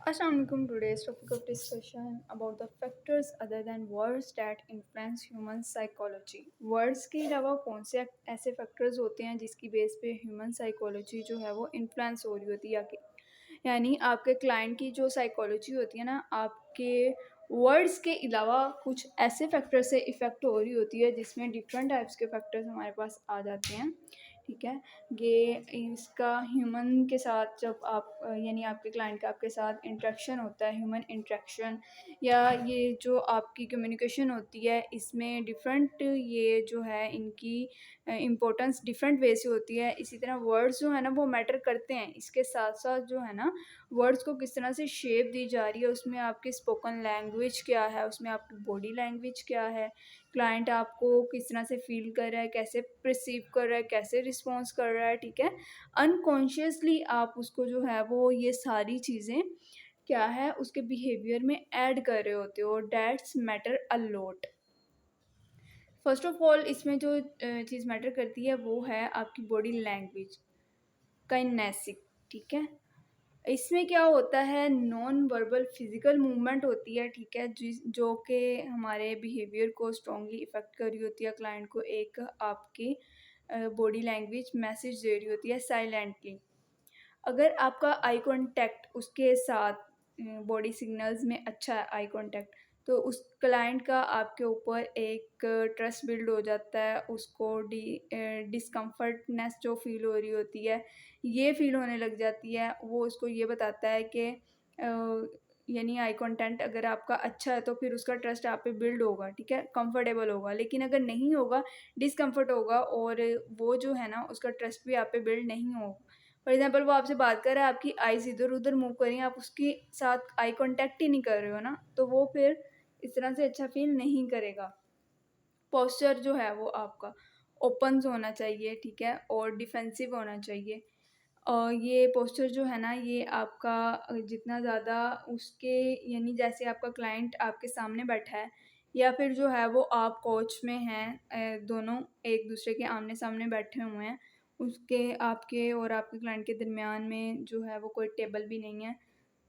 Assalamu alaikum. Today's topic of discussion about the factors other than words that influence human psychology. Words के अलावा कौन से ऐसे factors होते हैं जिसकी बेस पे ह्यूमन साइकोलॉजी जो है वो इन्फ्लुएंस हो रही होती है यानी आपके क्लाइंट की जो साइकोलॉजी होती है ना आपके वर्ड्स के अलावा कुछ ऐसे फैक्टर से इफ़ेक्ट हो रही होती है जिसमें डिफरेंट टाइप्स के फैक्टर्स हमारे पास आ जाते हैं। ठीक है, ये इसका ह्यूमन के साथ जब आप यानी आपके क्लाइंट का आपके साथ इंटरेक्शन होता है, ह्यूमन इंटरेक्शन या ये जो आपकी कम्युनिकेशन होती है, इसमें डिफरेंट ये जो है इनकी इम्पोर्टेंस डिफरेंट वे से होती है। इसी तरह वर्ड्स जो है ना वो मैटर करते हैं। इसके साथ साथ जो है ना वर्ड्स को किस तरह से शेप दी जा रही है, उसमें आपकी स्पोकन लैंग्वेज क्या है, उसमें आपकी बॉडी लैंग्वेज क्या है, क्लाइंट आपको किस तरह से फ़ील कर रहा है, कैसे परसीव कर रहा है, कैसे रिस्पॉन्स कर रहा है। ठीक है, अनकॉन्शियसली आप उसको जो है वो ये सारी चीज़ें क्या है उसके बिहेवियर में ऐड कर रहे होते हो। That's matter a lot. First of all इसमें जो चीज़ मैटर करती है वो है आपकी बॉडी लैंग्वेज, काइनेसिक। ठीक है, इसमें क्या होता है नॉन वर्बल फिजिकल मूवमेंट होती है। ठीक है, जिस जो कि हमारे बिहेवियर को स्ट्रांगली इफ़ेक्ट कर रही होती है। क्लाइंट को एक आपकी बॉडी लैंग्वेज मैसेज दे रही होती है साइलेंटली। अगर आपका आई कांटेक्ट उसके साथ बॉडी सिग्नल्स में अच्छा है आई कांटेक्ट, तो उस क्लाइंट का आपके ऊपर एक ट्रस्ट बिल्ड हो जाता है। उसको डिस्कम्फर्टनेस जो फ़ील हो रही होती है, ये फ़ील होने लग जाती है। वो उसको ये बताता है कि यानी आई कांटेक्ट अगर आपका अच्छा है तो फिर उसका ट्रस्ट आप पे बिल्ड होगा। ठीक है, कंफर्टेबल होगा। लेकिन अगर नहीं होगा, डिस्कम्फर्ट होगा और वो जो है ना उसका ट्रस्ट भी आप पे बिल्ड नहीं होगा। फॉर एग्ज़ाम्पल वो आपसे बात कर रहा है, आपकी आइज़ इधर-उधर मूव कर रही हैं, आप उसके साथ आई कॉन्टैक्ट ही नहीं कर रहे हो ना, तो वो फिर इस तरह से अच्छा फ़ील नहीं करेगा। पोस्चर जो है वो आपका ओपन होना चाहिए, ठीक है? और डिफेंसिव होना चाहिए। ये पोस्चर जो है ना ये आपका जितना ज़्यादा उसके यानी जैसे आपका क्लाइंट आपके सामने बैठा है या फिर जो है वो आप कोच में हैं, दोनों एक-दूसरे के आमने-सामने बैठे हुए हैं, उसके आपके और आपके क्लाइंट के दरमियान में जो है वो कोई टेबल भी नहीं है।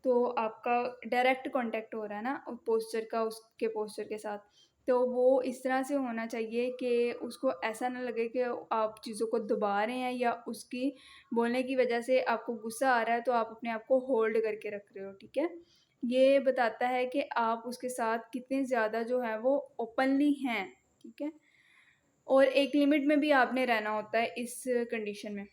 तो आपका डायरेक्ट कॉन्टैक्ट हो रहा है ना पोस्चर का उसके पोस्चर के साथ। तो वो इस तरह से होना चाहिए कि उसको ऐसा ना लगे कि आप चीज़ों को दबा रहे हैं या उसकी बोलने की वजह से आपको गुस्सा आ रहा है तो आप अपने आप को होल्ड करके रख रहे हो। ठीक है? ये बताता है कि आप उसके साथ कितने ज़्यादा जो है वो ओपनली हैं। ठीक है? और एक लिमिट में भी आपने रहना होता है इस कंडीशन में।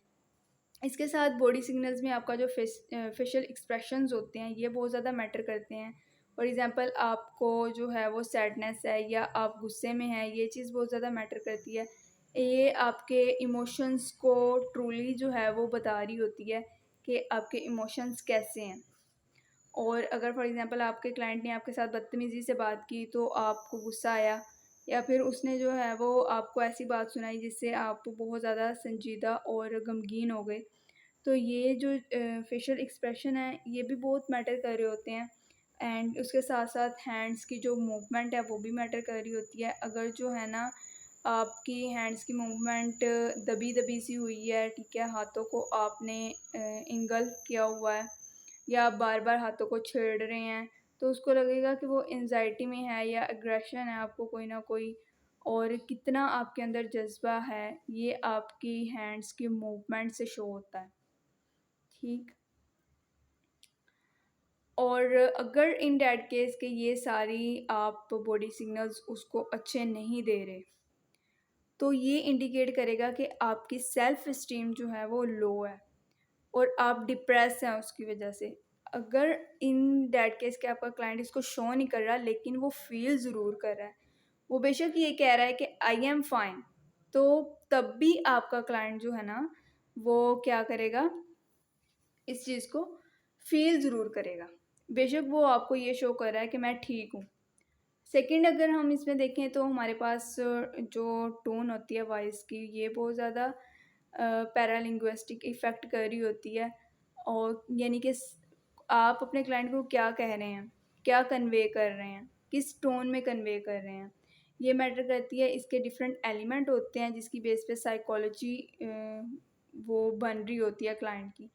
इसके साथ बॉडी सिग्नल्स में आपका जो फेशियल एक्सप्रेशंस होते हैं ये बहुत ज़्यादा मैटर करते हैं। फॉर एग्ज़ाम्पल आपको जो है वो सैडनेस है या आप गुस्से में हैं, ये चीज़ बहुत ज़्यादा मैटर करती है। ये आपके इमोशंस को ट्रूली जो है वो बता रही होती है कि आपके इमोशंस कैसे हैं। और अगर फॉर एग्ज़ाम्पल आपके क्लाइंट ने आपके साथ बदतमीज़ी से बात की तो आपको गुस्सा आया या फिर उसने जो है वो आपको ऐसी बात सुनाई जिससे आप बहुत ज़्यादा संजीदा और गमगीन हो गए। तो ये जो फेशियल एक्सप्रेशन है ये भी बहुत मैटर कर रहे होते हैं। एंड उसके साथ-साथ हैंड्स की जो मूवमेंट है वो भी मैटर कर रही होती है। अगर जो है ना आपकी हैंड्स की मूवमेंट दबी-दबी सी हुई है, ठीक है, हाथों को आपने इंगल्फ किया हुआ है या आप बार-बार हाथों को छेड़ रहे हैं, तो उसको लगेगा कि वो एंग्ज़ायटी में है या एग्रेशन है आपको कोई ना कोई। और कितना आपके अंदर जज़्बा है, ये आपकी हैंड्स की मूवमेंट से शो होता है। ठीक। और अगर इन दैट केस कि ये सारी आप बॉडी सिग्नल्स उसको अच्छे नहीं दे रहे, तो ये इंडिकेट करेगा कि आपकी सेल्फ एस्टीम जो है वो लो है और आप डिप्रेस हैं उसकी वजह से। अगर इन दैट केस कि आपका क्लाइंट इसको शो नहीं कर रहा लेकिन वो फ़ील ज़रूर कर रहा है। वो बेशक ये कह रहा है कि आई एम फाइन, तो तब भी आपका क्लाइंट जो है ना, वो क्या करेगा, इस चीज़ को फ़ील ज़रूर करेगा। बेशक वो आपको ये शो कर रहा है कि मैं ठीक हूँ। सेकंड अगर हम इसमें देखें तो हमारे पास जो टोन होती है वॉइस की ये बहुत ज़्यादा पैरालिंग्विस्टिक इफ़ेक्ट कर रही होती है। और यानी कि आप अपने क्लाइंट को क्या कह रहे हैं, क्या कन्वे कर रहे हैं, किस टोन में कन्वे कर रहे हैं, ये मैटर करती है। इसके डिफरेंट एलिमेंट होते हैं जिसकी बेस पे साइकोलॉजी वो बन रही होती है क्लाइंट की।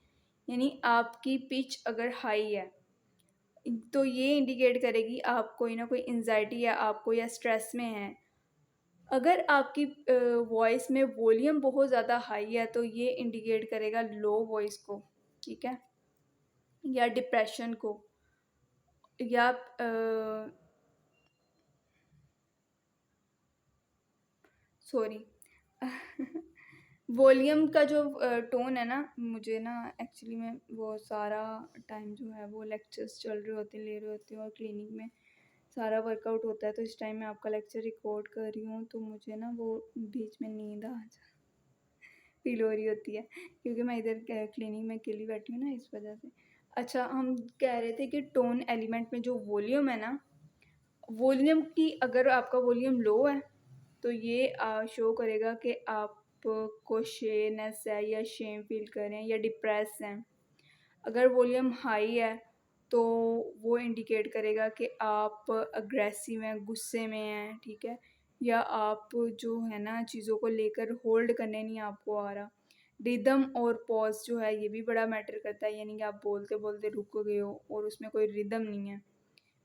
यानी आपकी पिच अगर हाई है तो ये इंडिकेट करेगी आप कोई ना कोई एंग्ज़ायटी या आपको या स्ट्रेस में हैं। अगर आपकी वॉइस में वॉल्यूम बहुत ज़्यादा हाई है तो ये इंडिकेट करेगा लो वॉइस को, ठीक है? या डिप्रेशन को या सॉरी वॉल्यूम का जो टोन है ना, मुझे ना एक्चुअली में वो सारा टाइम जो है वो लेक्चर्स चल रहे होते हैं, ले रहे होते हैं और क्लिनिक में सारा वर्कआउट होता है, तो इस टाइम मैं आपका लेक्चर रिकॉर्ड कर रही हूँ, तो मुझे ना वो बीच में नींद आ जा फ़ील हो रही होती है, क्योंकि मैं इधर क्लिनिक में अकेली बैठी हूँ ना, इस वजह से। अच्छा, हम कह रहे थे कि टोन एलिमेंट में जो वॉल्यूम है ना, वॉल्यूम की अगर आपका वॉल्यूम लो है तो ये शो करेगा कि आपको शेयरनेस है या शेम फील कर रहे हैं या डिप्रेस हैं। अगर वॉल्यूम हाई है तो वो इंडिकेट करेगा कि आप अग्रेसिव हैं, गुस्से में हैं, ठीक है? या आप जो है ना चीज़ों को लेकर होल्ड करने नहीं आपको आ रहा। रिदम और पॉज़ जो है ये भी बड़ा मैटर करता है, यानी कि आप बोलते-बोलते रुक गए हो और उसमें कोई रिदम नहीं है।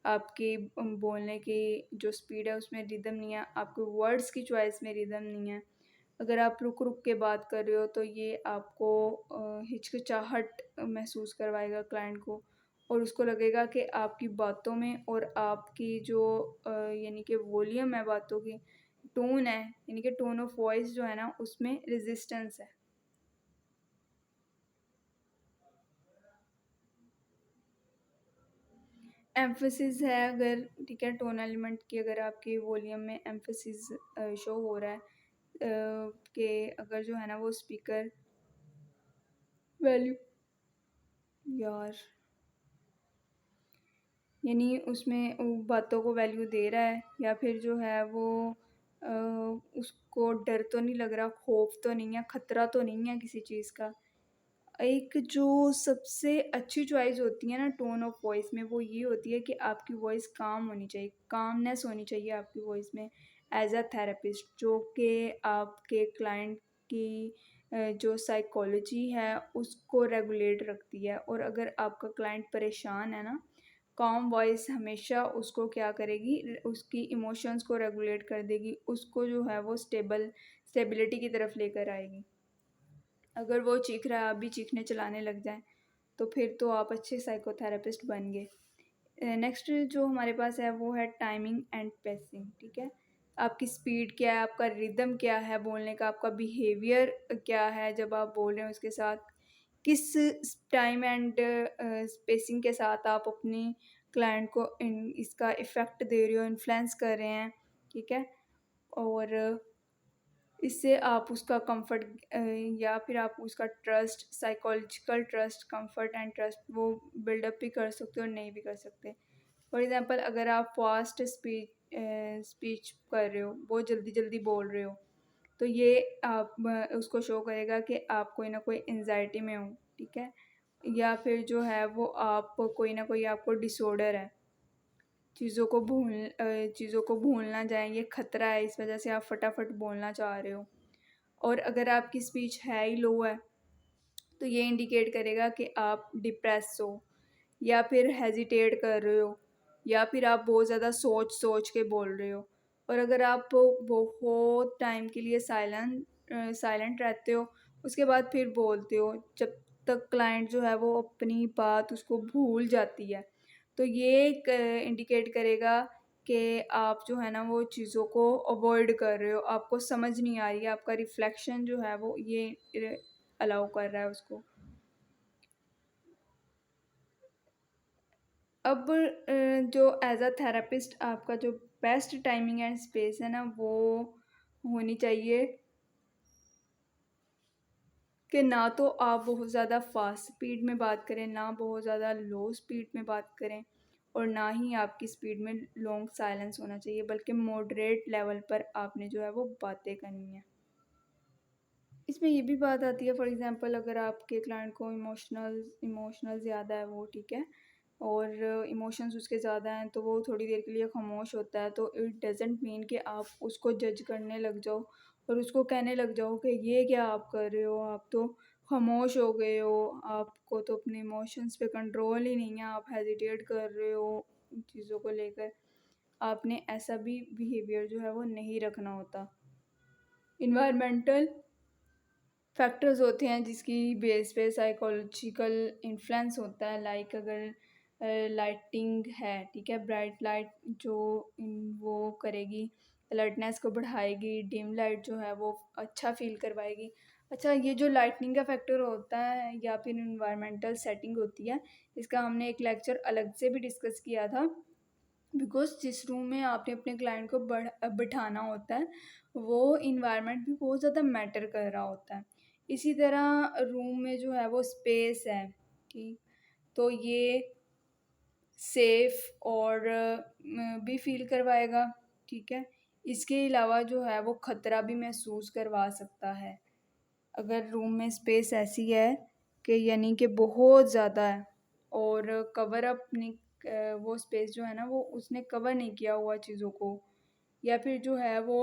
आपकी बोलने की जो स्पीड है उसमें रिदम नहीं है, आपके वर्ड्स की चॉइस में रिदम नहीं है। अगर आप रुक-रुक के बात कर रहे हो तो ये आपको हिचकिचाहट महसूस करवाएगा क्लाइंट को और उसको लगेगा कि आपकी बातों में और आपकी जो यानी कि वॉल्यूम है बातों की, टोन है, यानी कि टोन ऑफ वॉइस जो है ना उसमें रेजिस्टेंस है। एम्फेसिस है अगर, ठीक है, टोन एलिमेंट की अगर आपकी वॉल्यूम में एम्फेसिस शो हो रहा है कि अगर जो है ना वो स्पीकर वैल्यू यार यानी उसमें बातों को वैल्यू दे रहा है या फिर जो है वो अ, उसको डर तो नहीं लग रहा, खौफ तो नहीं है, खतरा तो नहीं है किसी चीज़ का। एक जो सबसे अच्छी चॉइस होती है ना टोन ऑफ वॉइस में, वो ये होती है कि आपकी वॉइस काम होनी चाहिए, कामनेस होनी चाहिए आपकी वॉइस में एज अ थेरेपिस्ट, जो कि आपके क्लाइंट की जो साइकोलॉजी है उसको रेगुलेट रखती है। और अगर आपका क्लाइंट परेशान है ना, काम वॉइस हमेशा उसको क्या करेगी, उसकी इमोशंस को रेगुलेट कर देगी, उसको जो है वो स्टेबिलिटी की तरफ लेकर आएगी। अगर वो चीख रहा है, आप भी चीखने चिल्लाने लग जाएँ, तो फिर तो आप अच्छे साइकोथेरेपिस्ट बन गए। नेक्स्ट जो हमारे पास है वो है टाइमिंग एंड पेसिंग, ठीक है? आपकी स्पीड क्या है, आपका रिदम क्या है बोलने का, आपका बिहेवियर क्या है जब आप बोल रहे हो उसके साथ, किस टाइम एंड स्पेसिंग के साथ आप अपनी क्लाइंट को इन इसका इफ़ेक्ट दे रहे हो, इन्फ्लुएंस कर रहे हैं, ठीक है? और इससे आप उसका कंफर्ट या फिर आप उसका trust, psychological trust, comfort and trust वो बिल्डअप भी कर सकते हो और नहीं भी कर सकते। फॉर एग्जांपल अगर आप फास्ट स्पीच कर रहे हो, बहुत जल्दी-जल्दी बोल रहे हो, तो ये आप उसको शो करेगा कि आप कोई ना कोई एंग्ज़ायटी में हो, ठीक है? या फिर जो है वो आप कोई ना कोई आपको डिसऑर्डर है। चीज़ों को भूल ना जाएँ, ये खतरा है, इस वजह से आप फटाफट बोलना चाह रहे हो। और अगर आपकी स्पीच है ही लो है, तो ये इंडिकेट करेगा कि आप डिप्रेस हो या फिर हेजिटेट कर रहे हो या फिर आप बहुत ज़्यादा सोच-सोच के बोल रहे हो। और अगर आप बहुत टाइम के लिए साइलेंट रहते हो, उसके बाद फिर बोलते हो, जब तक क्लाइंट जो है वो अपनी बात उसको भूल जाती है। तो ये एक इंडिकेट करेगा कि आप जो है ना वो चीज़ों को अवॉइड कर रहे हो, आपको समझ नहीं आ रही है, आपका रिफ्लेक्शन जो है वो ये अलाउ कर रहा है उसको। अब जो एज़ अ थेरेपिस्ट आपका जो बेस्ट टाइमिंग एंड स्पेस है ना वो होनी चाहिए कि ना तो आप बहुत ज़्यादा फ़ास्ट स्पीड में बात करें, ना बहुत ज़्यादा लो स्पीड में बात करें और ना ही आपकी स्पीड में लॉन्ग साइलेंस होना चाहिए, बल्कि मॉडरेट लेवल पर आपने जो है वो बातें करनी है। इसमें ये भी बात आती है, फॉर एग्ज़ाम्पल अगर आपके क्लाइंट को इमोशनल ज़्यादा है वो, ठीक है? और इमोशंस उसके ज़्यादा हैं तो वो थोड़ी देर के लिए ख़ामोश होता है, तो इट डज़न्ट मीन कि आप उसको जज करने लग जाओ और उसको कहने लग जाओ कि ये क्या आप कर रहे हो, आप तो खामोश हो गए हो, आपको तो अपने इमोशंस पे कंट्रोल ही नहीं है, आप हेजिटेट कर रहे हो चीज़ों को लेकर, आपने ऐसा भी बिहेवियर जो है वो नहीं रखना होता। इन्वायरमेंटल फैक्टर्स होते हैं जिसकी बेस पे साइकोलॉजिकल इन्फ्लुएंस होता है, लाइक अगर लाइटिंग है, ठीक है, ब्राइट लाइट जो वो करेगी, अलर्टनेस को बढ़ाएगी, डिम लाइट जो है वो अच्छा फील करवाएगी। अच्छा, ये जो लाइटनिंग का फैक्टर होता है या फिर इन्वायरमेंटल सेटिंग होती है, इसका हमने एक लेक्चर अलग से भी डिस्कस किया था, बिकॉज़ जिस रूम में आपने अपने क्लाइंट को बिठाना होता है, वो इन्वायरमेंट भी बहुत ज़्यादा मैटर कर रहा होता है। इसी तरह रूम में जो है वो स्पेस है, ठीक, तो ये सेफ़ और भी फ़ील करवाएगा, ठीक है। इसके अलावा जो है वो ख़तरा भी महसूस करवा सकता है। अगर रूम में स्पेस ऐसी है कि यानी कि बहुत ज़्यादा है और कवर अप नहीं, वो स्पेस जो है ना वो उसने कवर नहीं किया हुआ चीज़ों को, या फिर जो है वो,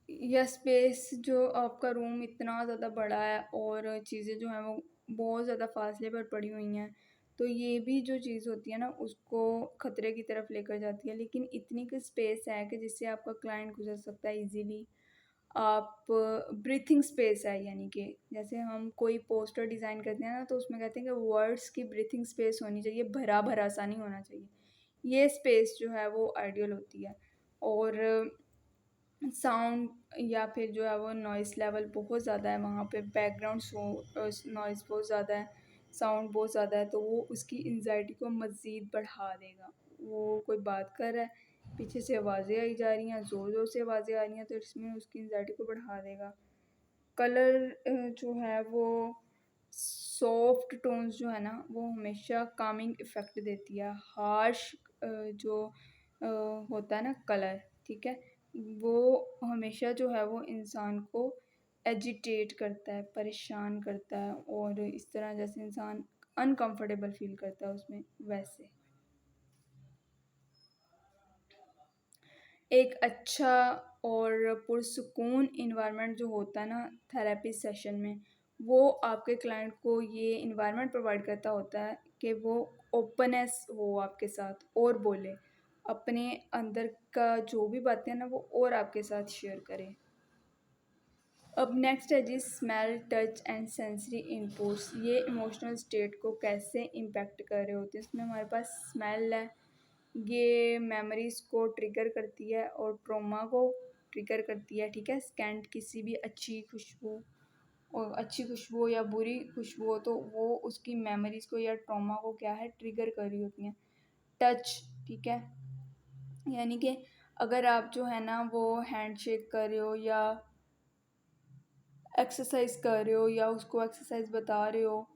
या स्पेस जो आपका रूम इतना ज़्यादा बड़ा है और चीज़ें जो हैं वो बहुत ज़्यादा फासले पर पड़ी हुई हैं, तो ये भी जो चीज़ होती है ना उसको ख़तरे की तरफ लेकर जाती है। लेकिन इतनी की स्पेस है कि जिससे आपका क्लाइंट गुजर सकता है इजीली। आप ब्रीथिंग स्पेस है, यानी कि जैसे हम कोई पोस्टर डिज़ाइन करते हैं ना तो उसमें कहते हैं कि वर्ड्स की ब्रीथिंग स्पेस होनी चाहिए, भरा भरा सा नहीं होना चाहिए। ये स्पेस जो है वो आइडियल होती है। और साउंड या फिर जो है वो नॉइस लेवल बहुत ज़्यादा है वहाँ पे, बैकग्राउंड नॉइस बहुत ज़्यादा है, साउंड बहुत ज़्यादा है, तो वो उसकी एंजाइटी को मज़ीद बढ़ा देगा। वो कोई बात कर रहा है, पीछे से आवाज़ें आई जा रही हैं, ज़ोर ज़ोर से आवाज़ें आ रही हैं, तो इसमें उसकी एंजाइटी को बढ़ा देगा। कलर जो है वो सॉफ्ट टोन्स जो है ना वो हमेशा कामिंग इफ़ेक्ट देती है। हार्श जो होता है ना कलर, ठीक है, वो हमेशा जो है वो इंसान को एजिटेट करता है, परेशान करता है, और इस तरह जैसे इंसान अनकंफर्टेबल फ़ील करता है उसमें, वैसे। एक अच्छा और पुरसुकून इन्वायरमेंट जो होता है ना थेरेपी सेशन में, वो आपके क्लाइंट को ये इन्वायरमेंट प्रोवाइड करता होता है कि वो ओपननेस हो आपके साथ और बोले, अपने अंदर का जो भी बातें हैं ना वो और आपके साथ शेयर करे। अब नेक्स्ट है जी smell, touch and sensory inputs. ये इमोशनल स्टेट को कैसे इम्पेक्ट कर रहे होते हैं। इसमें हमारे पास स्मेल है, ये मेमोरीज़ को ट्रिगर करती है और ट्रॉमा को ट्रिगर करती है, ठीक है। स्कैंट किसी भी अच्छी खुशबू, और अच्छी खुशबू या बुरी खुशबू हो तो वो उसकी मेमोरीज़ को या ट्रॉमा को क्या है ट्रिगर कर रही होती हैं। टच, ठीक है, यानी कि अगर आप जो है ना वो हैंडशेक कर रहे हो या एक्सरसाइज कर रहे हो या उसको एक्सरसाइज बता रहे हो,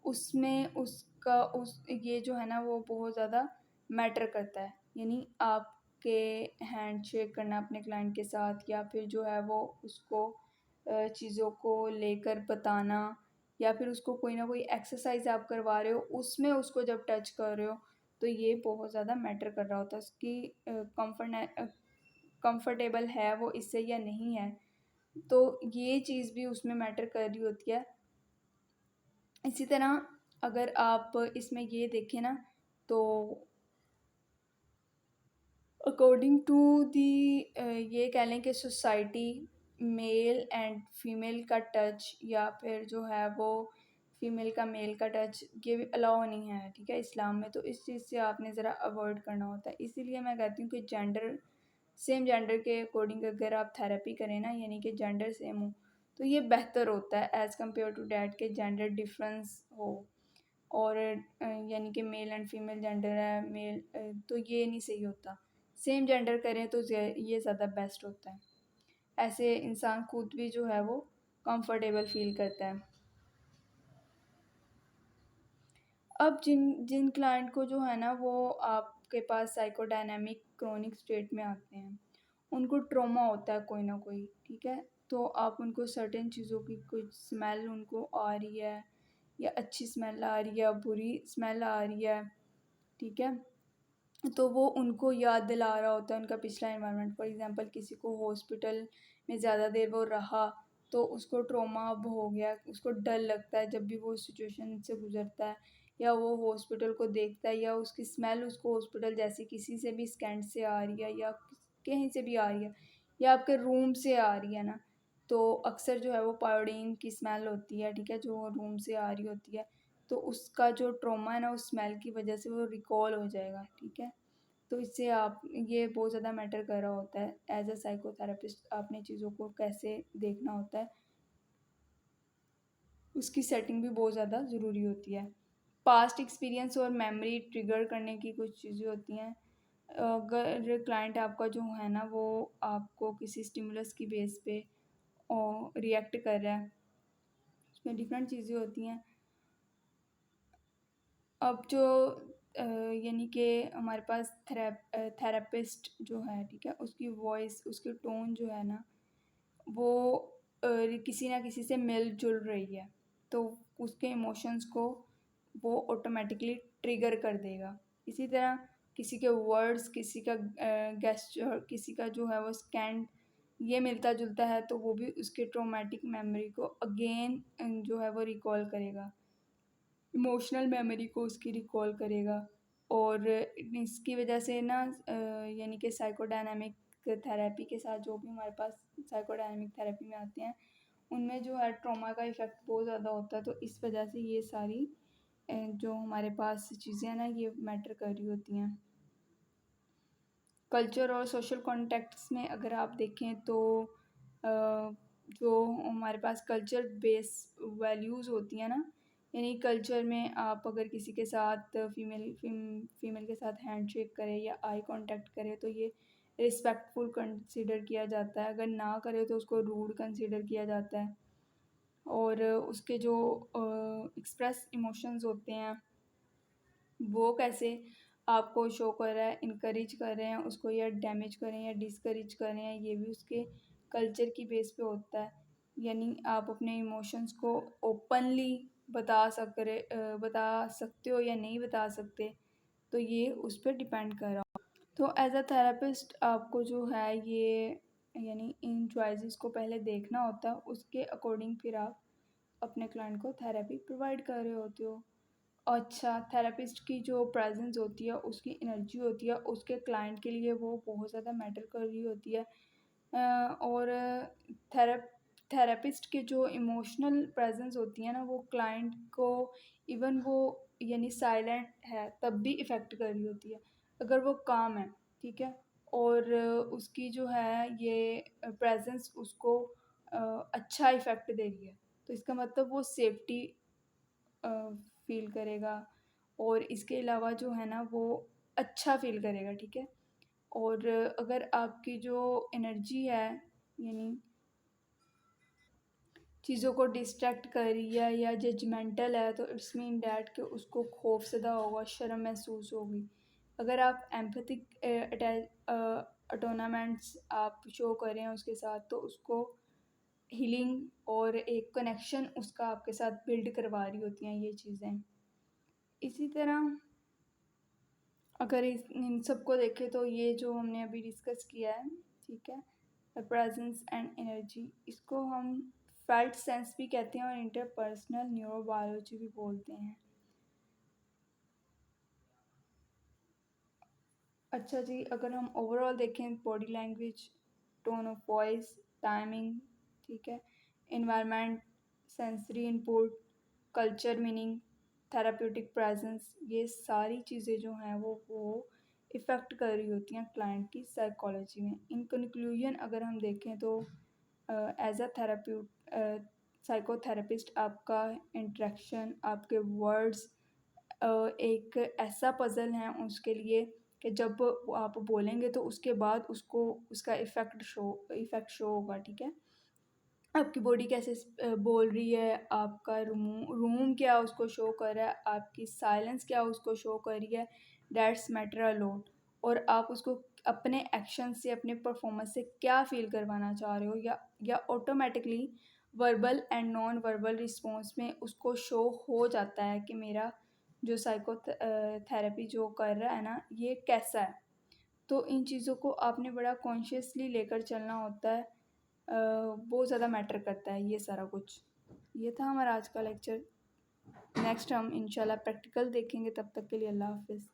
उसमें उसका उस ये जो है ना वो बहुत ज़्यादा मैटर करता है। यानी आपके हैंडशेक करना अपने क्लाइंट के साथ, या फिर जो है वो उसको चीज़ों को लेकर बताना, या फिर उसको कोई ना कोई एक्सरसाइज आप करवा रहे हो उसमें उसको जब टच कर रहे हो, तो ये बहुत ज़्यादा मैटर कर रहा होता है। उसकी कंफर्टेबल है वो इससे या नहीं है, तो ये चीज़ भी उसमें मैटर कर रही होती है। इसी तरह अगर आप इसमें ये देखें ना, तो अकॉर्डिंग टू दी ये कह लें कि सोसाइटी, मेल एंड फीमेल का टच या फिर जो है वो फीमेल का मेल का टच ये भी अलाउ नहीं है, ठीक है, इस्लाम में। तो इस चीज़ से आपने ज़रा अवॉइड करना होता है। इसीलिए मैं कहती हूँ कि जेंडर, सेम जेंडर के अकॉर्डिंग अगर आप थेरेपी करें ना, यानी कि जेंडर सेम हो, तो ये बेहतर होता है एज़ कम्पेयर टू डैट के जेंडर डिफरेंस हो। और यानी कि मेल एंड फीमेल जेंडर है, मेल तो ये नहीं सही होता। सेम जेंडर करें तो ये ज़्यादा बेस्ट होता है। ऐसे इंसान खुद भी जो है वो कंफर्टेबल फील करता है। अब जिन जिन क्लाइंट को जो है ना वो आपके पास साइकोडायनामिक क्रोनिक स्टेट में आते हैं, उनको ट्रॉमा होता है कोई ना कोई, ठीक है, तो आप उनको सर्टेन चीज़ों की कुछ स्मेल उनको आ रही है, या अच्छी स्मेल आ रही है या बुरी स्मेल आ रही है, ठीक है, तो वो उनको याद दिला रहा होता है उनका पिछला एनवायरनमेंट। फॉर एग्ज़ाम्पल किसी को हॉस्पिटल में ज़्यादा देर वो रहा, तो उसको ट्रॉमा अब हो गया, उसको डर लगता है जब भी वो उस सिचुएशन से गुज़रता है या वो हॉस्पिटल को देखता है या उसकी स्मेल उसको हॉस्पिटल जैसी किसी से भी स्कैंट से आ रही है या कहीं से भी आ रही है या आपके रूम से आ रही है ना, तो अक्सर जो है वो पायोडीन की स्मेल होती है, ठीक है, जो रूम से आ रही होती है, तो उसका जो ट्रॉमा है ना उस स्मेल की वजह से वो रिकॉल हो जाएगा, ठीक है। तो इससे आप ये बहुत ज़्यादा मैटर कर रहा होता है एज अ साइकोथेरेपिस्ट, आपने चीज़ों को कैसे देखना होता है, उसकी सेटिंग भी बहुत ज़्यादा ज़रूरी होती है। पास्ट एक्सपीरियंस और मेमोरी ट्रिगर करने की कुछ चीज़ें होती हैं। अगर क्लाइंट आपका जो है ना वो आपको किसी स्टिमुलस की बेस पे रिएक्ट कर रहा है, उसमें डिफरेंट चीज़ें होती हैं। अब जो यानी कि हमारे पास थेरेपिस्ट जो है, ठीक है, उसकी वॉइस, उसकी टोन जो है ना वो किसी ना किसी से मिल-जुल रही है, तो उसके इमोशंस को वो ऑटोमेटिकली ट्रिगर कर देगा। इसी तरह किसी के वर्ड्स, किसी का गेस्चर, किसी का जो है वो स्कैंड, ये मिलता-जुलता है तो वो भी उसके ट्रॉमेटिक मेमोरी को अगेन जो है वो रिकॉल करेगा। इमोशनल मेमोरी को उसकी रिकॉल करेगा और इसकी वजह से ना यानी कि साइकोडायनामिक थेरेपी के साथ जो भी हमारे पास साइकोडायनामिक थेरेपी में आते हैं उनमें जो है ट्रॉमा का इफ़ेक्ट बहुत ज़्यादा होता है, तो इस वजह से ये सारी जो हमारे पास चीज़ें हैं ना ये मैटर कर रही होती हैं। कल्चर और सोशल कॉन्टेक्ट्स में अगर आप देखें तो जो हमारे पास कल्चर बेस वैल्यूज़ होती हैं ना, यानी कल्चर में आप अगर किसी के साथ फीमेल के साथ हैंडशेक करें या आई कांटेक्ट करें तो ये रिस्पेक्टफुल कंसीडर किया जाता है, अगर ना करें तो उसको रूड कंसीडर किया जाता है। और उसके जो एक्सप्रेस इमोशंस होते हैं वो कैसे आपको शो कर रहा है, इनकरेज कर रहे हैं उसको या डैमेज कर रहे हैं या डिस्करेज कर रहे हैं, ये भी उसके कल्चर की बेस पे होता है। यानी आप अपने इमोशंस को ओपनली बता सकते हो या नहीं बता सकते, तो ये उस पर डिपेंड कर रहा हो। तो एज अ थेरेपिस्ट आपको जो है ये यानी इन चॉइसेस को पहले देखना होता है, उसके अकॉर्डिंग फिर आप अपने क्लाइंट को थेरेपी प्रोवाइड कर रहे होते हो। अच्छा, थेरेपिस्ट की जो प्रेजेंस होती है, उसकी एनर्जी होती है, उसके क्लाइंट के लिए वो बहुत ज़्यादा मैटर कर रही होती है। और थेरेप थेरेपिस्ट की जो इमोशनल प्रेजेंस होती है ना, वो क्लाइंट को इवन वो यानी साइलेंट है तब भी इफ़ेक्ट कर रही होती है। अगर वो काम है, ठीक है, और उसकी जो है ये प्रेजेंस उसको अच्छा इफ़ेक्ट दे रही है, तो इसका मतलब वो सेफ्टी फ़ील करेगा और इसके अलावा जो है ना वो अच्छा फ़ील करेगा, ठीक है। और अगर आपकी जो एनर्जी है यानी चीज़ों को डिस्ट्रैक्ट कर रही है या जजमेंटल है तो इट्स मीन डैट कि उसको खौफज़दा होगा, शर्म महसूस होगी। अगर आप एम्पैथिक अटोनामेंट्स आप शो कर रहे हैं उसके साथ तो उसको हीलिंग और एक कनेक्शन उसका आपके साथ बिल्ड करवा रही होती हैं ये चीज़ें। इसी तरह अगर इन सबको देखें तो ये जो हमने अभी डिस्कस किया है, ठीक है, प्रेजेंस एंड एनर्जी, इसको हम फेल्ट सेंस भी कहते हैं और इंटरपर्सनल न्यूरोबायोलॉजी भी बोलते हैं। अच्छा जी, अगर हम ओवरऑल देखें body language, tone of voice, timing, ठीक है, environment, sensory input, culture meaning, therapeutic presence, ये सारी चीज़ें जो हैं वो इफ़ेक्ट कर रही होती हैं क्लाइंट की साइकोलॉजी में। इन कंक्लूजन अगर हम देखें तो एज अ साइकोथेरेपिस्ट आपका इंटरेक्शन, आपके वर्ड्स एक ऐसा पज़ल है उसके लिए कि जब वो आप बोलेंगे तो उसके बाद उसको उसका इफ़ेक्ट शो होगा, ठीक है। आपकी बॉडी कैसे बोल रही है, आपका रूम क्या उसको शो कर रहा है, आपकी साइलेंस क्या उसको शो कर रही है, दैट्स मैटर अ लॉट। और आप उसको अपने एक्शन से, अपने परफॉर्मेंस से क्या फ़ील करवाना चाह रहे हो या automatically verbal and non verbal response में उसको शो हो जाता है कि मेरा जो थेरेपी जो कर रहा है ना, ये कैसा है। तो इन चीज़ों को आपने बड़ा कॉन्शियसली लेकर चलना होता है बहुत ज़्यादा मैटर करता है ये सारा कुछ। ये था हमारा आज का लेक्चर। नेक्स्ट हम इंशाल्लाह प्रैक्टिकल देखेंगे, तब तक के लिए अल्लाह हाफ़िज़।